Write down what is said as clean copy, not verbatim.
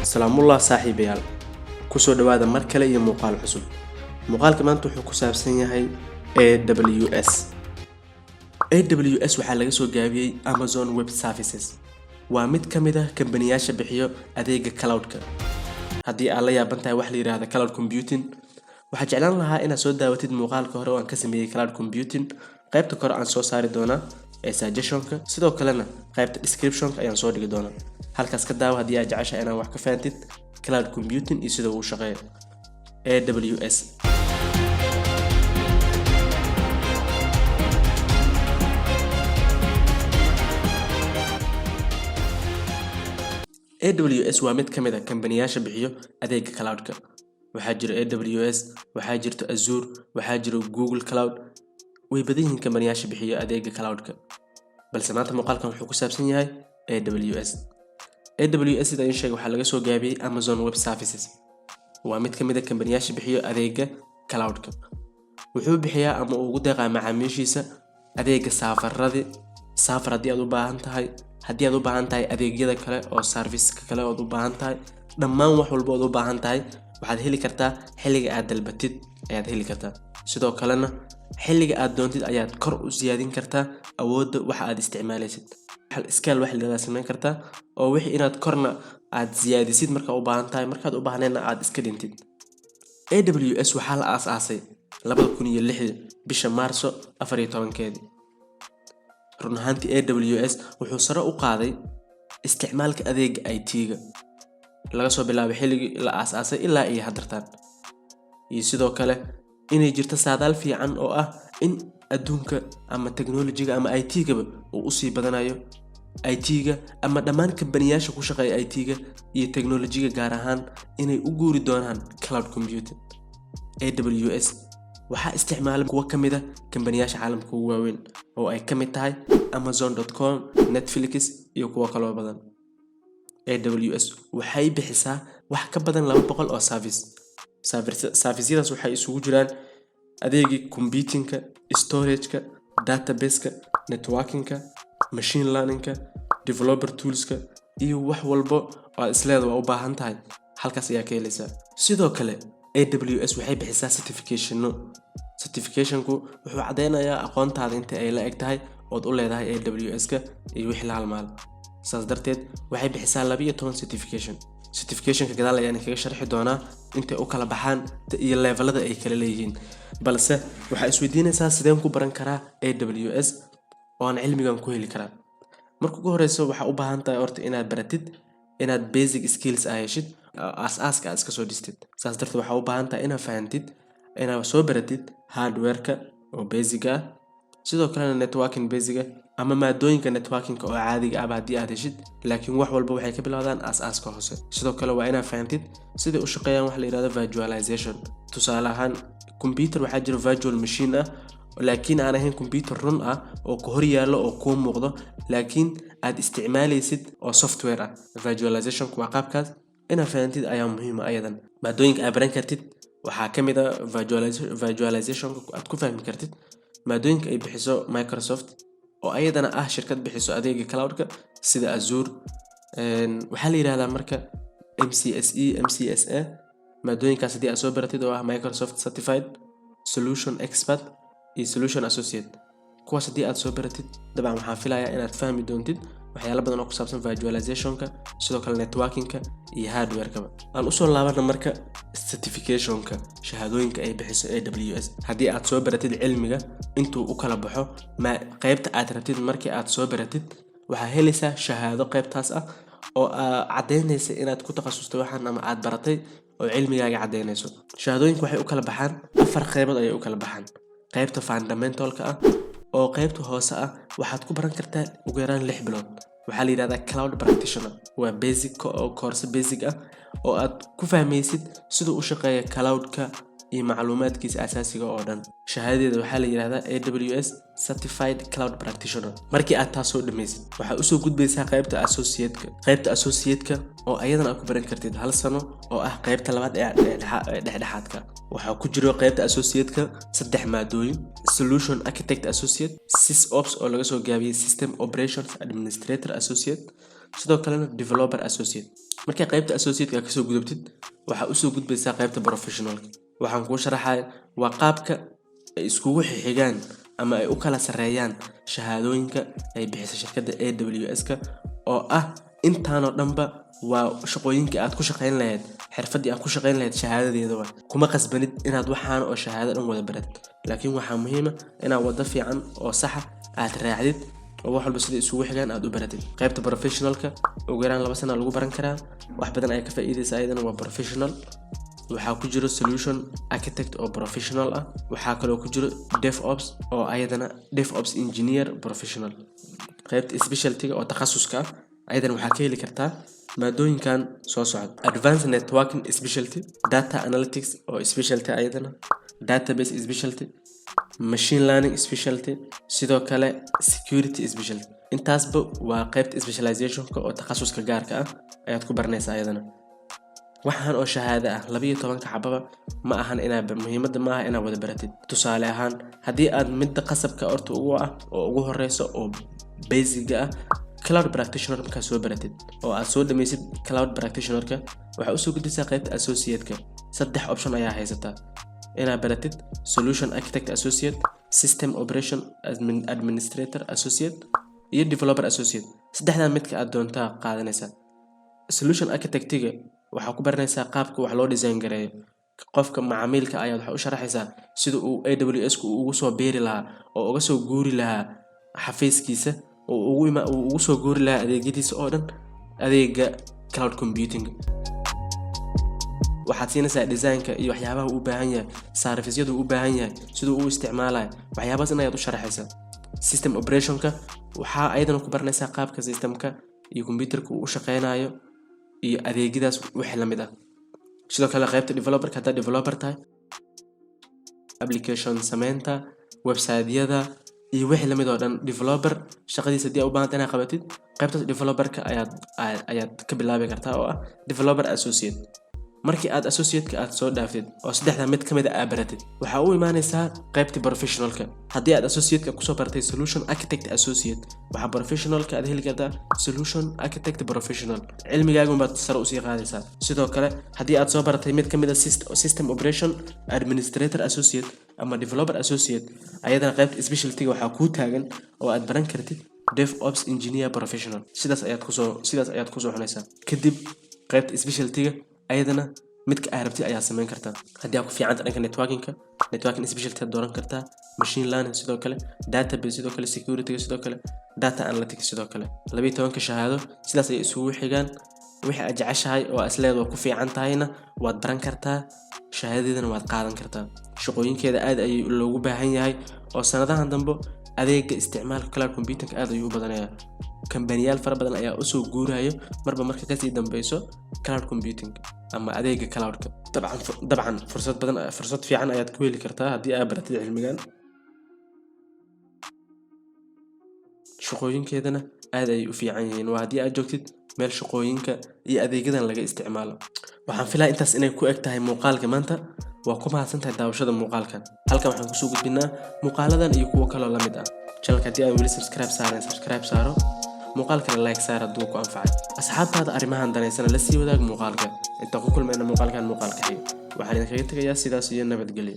salaamullah saaxiibayaal kusoo dhawaada mar kale iyo muuqaal cusub. Muuqaalka maanta wuxuu ku saabsan yahay AWS. AWS waxaa laga soo gaabiyay Amazon Web Services. Waa mid ka mid ah kambaniyasha bixiyo adeega cloud-ka. Haddii aad la yaaban tahay wax la yiraahdo cloud computing, waxaan jeclaan lahaa inaad soo daawatid muuqaalka hore oo aan ka sameeyay cloud computing. Qaybta kore aan soo saari doonaa suggestion-ka, sidoo kalena qaybta description-ka ayaan soo dhigi doonaa. halkaas ka daawa haddii aad jeceshahay inaad wax ka fahamtid cloud computing iyo sida uu u shaqeeyo. AWS waa mid ka mid ah kambaniyasha bixiyo adeega cloud-ka. waxaa jira AWS, waxaa jirto Azure, waxaa jiro Google Cloud. way badan yihiin kambaniyasha bixiyo adeega cloud-ka, balse maanta muuqaalkan wuxuu ku saabsan yahay AWS. AWS sida ay sheegay waxaa laga soo gaabiyay Amazon Web Services. waa mid ka mid ah kambaniyasha bixiyo adeega cloud-ka. wuxuu bixiyaa ama uu ugu deeqaa macaamiishiisa adeega safarada, safar haddii aad u baahan tahay, haddii aad u baahan tahay adeegyada kale oo service-ka kale oo u baahan tahay, dhammaan wax walba oo u baahan tahay waxaad heli kartaa xilliga aad dalbatid ayaad heli kartaa. sidoo kalena xilliga aad doontid ayaad kor u siyaadin kartaa awoodda waxa aad isticmaalaysid. scale wax la sameyn kartaa oo wixii inaad korna aad siyaadisid marka u baahan tahay, markaad u baahnayna aad iska dhintid. AWS waxaa la aasaasay 2006 bisha Maarso 14keedii. run ahaantii AWS wuxuu sare u qaaday isticmaalka adeega IT-ga laga soo bilaabo xilligii la aasaasay ilaa iyo haddartan. iyo sidoo kale inay jirto saadaal fiican oo ah in adduunka ama technology-ga ama IT-ga uu u sii badanayo. IT-ga ama dhammaan kambaniyasha ku shaqeeya IT-ga iyo technology-ga gaar ahaan inay u guuri doonaan cloud computing. AWS waxaa isticmaala kuwa ka mid ah kambaniyasha caalamka ugu waaweyn oo ay ka mid tahay Amazon.com, Netflix iyo kuwa kale oo badan. AWS waxay bixisaa wax ka badan 200 oo service-yadaas waxay isugu jiraan adeegii computing-ka, storage-ka, database-ka, networking-ka, machine learning-ka, developer tools-ka iyo wax walba oo isleedahay waa u baahan tahay halkaas ayaa ka helaysaa. sidoo kale AWS waxay bixisaa certification-ku wuxuu cadeynayaa aqoontaada inta ay la eg tahay ood u leedahay AWS-ka iyo wixii la halmaal. saas darteed waxay bixisaa 12 certification-ka gadaal ayaan kaga sharxi doonaa intay u kala baxaan iyo levelada ay kala leeyihiin. balse waxaa isweydiinaysaa sideen ku baran karaa AWS oo aan cilmigan ku heli karaa. marka ugu horeyso waxaa u baahan tahay horta inaad baratid, inaad basic skills heshid, aasaaska aad iska soo dhistid. saas darteed waxaa u baahan tahay inaad fahantid, inaad soo baratid hardware-ka oo basic ah, sidoo kalena networking basic ah ama maadooyinka networking-ka oo caadiga ah haddii aad heshid. laakiin wax walba waxay ka bilowdaan aasaaska hoose. sidoo kale waa inaad fahantid sida u shaqeeyaan wax la yiraahdo virtualization. tusaale ahaan computer waxaa jira virtual machine ah laakiin aan ahayn computer run ah oo ku hor yaalo oo ku muuqdo, laakiin aad isticmaalaysid oo software ah. virtualization waa qaabkaas inaad fahantid ayaa muhiim ah. ayadan maadooyinka aad baran kartid waxaa ka mid ah virtualization aad ku fahmi kartid maadooyinka ay bixiso Microsoft oo ayadana ah shirkad bixiso adeega cloud-ka sida Azure. waxaa la yiraahdaa marka MCSE, MCSA. maadooyinkaas haddii aad soo baratid oo ah Microsoft Certified Solution Expert iyo Solution Associate, kuwaas haddii aad soo baratid dabcan waxaan filayaa inaad fahmi doontid waxyaalo badan oo ku saabsan virtualization-ka, sidoo kale networking-ka iyo hardware-ka. aan usoo laabana marka certification-ka, shahaadooyinka ay bixiso AWS. haddii aad soo baratid cilmiga intuu u kala baxo qaybta aad rabtid, markii aad soo baratid waxaa helaysaa shahaado qaybtaas ah oo cadeynaysa inaad ku takhasustay waxaan ama aad baratay oo cilmigaaga cadeynayso. shahaadooyinka waxay u kala baxaan 4 qaybood ayay u kala baxaan. qaybta fundamental-ka ah oo qaybta hoose ah waxaad ku baran kartaa ugu yaraan 6 bilood. waxaa la yiraahdaa cloud practitioner. waa basic oo course basic ah oo aad ku fahmaysid sida u shaqeeya cloud-ka iyo macluumaadkiisa asaasiga oo dhan. shahaadadeeda waxaa la yiraahdaa AWS Certified Cloud Practitioner. markii aad taas soo dhameysid waxaad u soo gudbaysaa qaybta associate-ka oo ayadana aad ku baran kartid 1 sano oo ah qaybta labaad ee dhexdhexaadka. waxaa ku jiro qaybta associate-ka 3 maadooyin: Solution Architect Associate, SysOps oo laga soo gaabiyay System Operations Administrator Associate, sidoo kalena Developer Associate. markay qaybta associate ka soo gudubtid waxa u soo gudbaysaa qaybta professional waxaan kuu sharaxay waa qaabka ay iskugu xigaan ama ay u kala sareeyaan shahaadooyinka ay bixiso shirkadda AWS ka oo ah intaan oo dhanba waa shaqooyinka aad ku shaqeyn lahayd xirfadii aad ku shaqeyn lahayd shahaadadeeda waa kuma qasbanid inaad waxaan oo shahaado dhan wada barat laakiin waxa muhiim ah inaad wada fiican oo sax ah aad raacdid oo wax walba sida isugu xigaan aad u baratid qaybta professionalka ugu yaraan 2 sano lagu baran karaa wax badan ay ka faa'iideysaa ayadana waa professional waxaa ku jiro solution architect oo professional ah waxaa kaloo ku jiro DevOps oo ayadana DevOps engineer professional qaybta specialty oo takhasuska ah ayadana waxaa ka heli kartaa maadooyinkan soo socda advanced networking specialty data analytics oo specialty ayadana database specialty machine learning specialty sidoo kale security specialty intaasba waa qaybta specialization oo takhasuska gaarka ah ayaad ku baranaysaa ayadana waxaan oo shahaado ah 12 xababa ma ahan inaad muhiimada ma aha inaad wada baratid tusaale ahaan hadii aad mid qasabka orto ugu ah oo ugu horeyso oo basic ah cloud practitioner marka soo baratid oo aad soo dhameysid cloud practitioner ka waxa uu soo gudbisaa qaybta associate ka saddex option ayaa haysataa inaad baratid solution architect associate system operation administrator associate iyo developer associate saddexdan midka aad doontaa qaadanaysaa solution architect-ga waxa ku baranaysaa qaabka wax loo design gareeyo qofka macaamilka ayaa waxa u sharaxaysaa sida uu AWS ku ugu soo beeri lahaa oo uga soo guuri lahaa xafiiskiisa oo ugu soo guuri lahaa adeegyadiisa oo dhan adeega cloud computing waxaad siinaysaa design-ka iyo waxyaabaha uu u baahan yahay service-yadu u baahan yahay sidoo uu isticmaalayo waxyaabahaas inaad u sharaxaysaa system operation-ka waxa ayadana ku baranaysaa qaabka system-ka iyo computer-ka uu u shaqeynayo iyo adeegyadaas wixii la mid ah sidoo kale qaybta developer-ka hada developer tahay application sameynta website-yada iyo wixii la mid oo dhan developer shaqadiisa hadii u baahan tahay inaad qabatid qaybta developer-ka ayaad ka bilaabi kartaa oo ah developer associate markii aad associate-ka aad soo dhaaftid oo saddexda mid kamid ah baratid waxa uu imaanaysaa qaybta professional-ka hadii aad associate-ka ku soo bartay solution architect associate waxa professional-ka aad heli kartaa solution architect professional cilmigaaga baad sare u sii qaadaysaa sidoo kale hadii aad soo baratay mid kamid ah system operation administrator associate ama developer associate ayadana qaybta specialty waxa ku taagan oo aad baran kartid DevOps engineer professional sidaas ayaad ku soo xunaysaa kadib qaybta specialty-ga ayadana midka aad rabtid ayaa sameyn kartaa hadii aad ku fiican tahay dhanka networking specialty dooran kartaa machine learning sidoo kale database sidoo kale security sidoo kale data analytics sidoo kale 12 ka shahaado sidaas ay isugu xigaan wixii aad jeceshahay oo asleedo ku fiican tahayna waad baran kartaa shahaadadeedana waad qaadan kartaa shaqooyinkeeda aad ay loogu baahan yahay oo sanadahan dambe adeega isticmaalka cloud computing aad ayuu u badanayaa kambaniyal fara badan ayaa u soo guurayo marba marka ka sii dambayso cloud computing ama adeega cloud-ka dabcan fursad fiican ayaad ku heli kartaa hadii aad baratid cilmigan shaqooyinkeedana aad ay u fiican yihiin waa hadii aad joogtid meel shaqooyinka iyo adeegyadan laga isticmaalo waxaan filaa intaas inay ku eg tahay muuqaalka maanta waa ku mahadsantahay daawashada muuqaalkan halkan waxaan ku soo gudbinaa muuqaaladan iyo kuwa kale oo la mid ah channelka hadii aad weli subscribe saaro muuqaalkana like saar hadduu ku anfacay asxaabtaada arrimahan danaysana la sii wadaag muuqaalka inta ku kulmayna muuqaalka xiga waxaan idinkaga tegayaa sidaas iyo nabadgelyo